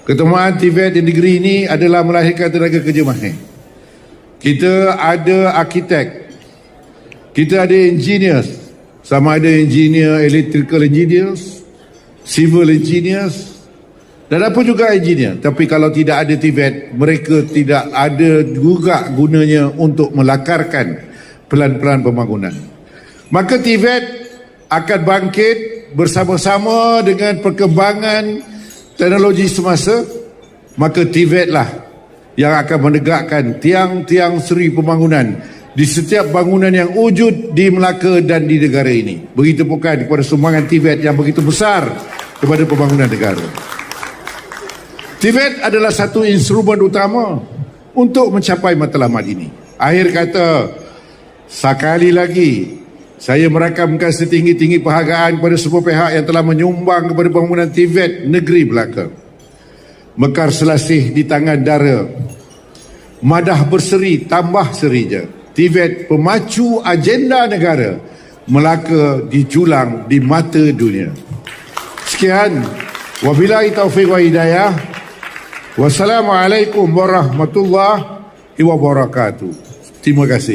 Keutamaan TVET di negeri ini adalah melahirkan tenaga kerja mahir. Kita ada arkitek, kita ada engineers, sama ada engineer, electrical engineers, civil engineers, dan apa juga engineer. Tapi kalau tidak ada TVET, mereka tidak ada juga gunanya untuk melakarkan pelan-pelan pembangunan. Maka TVET akan bangkit bersama-sama dengan perkembangan teknologi semasa. Maka TVET lah yang akan menegakkan tiang-tiang seri pembangunan di setiap bangunan yang wujud di Melaka dan di negara ini. Begitu bukan kepada sumbangan TVET yang begitu besar kepada pembangunan negara. TVET adalah satu instrumen utama untuk mencapai matlamat ini. Akhir kata, sekali lagi saya merakamkan setinggi-tinggi penghargaan kepada semua pihak yang telah menyumbang kepada pembangunan TVET negeri Melaka. Mekar selasih di tangan dara, madah berseri tambah serinya. TVET pemacu agenda negara, Melaka dijulang di mata dunia. Sekian, wabillahi taufiq wa hidayah. Wassalamualaikum warahmatullahi wabarakatuh. Terima kasih.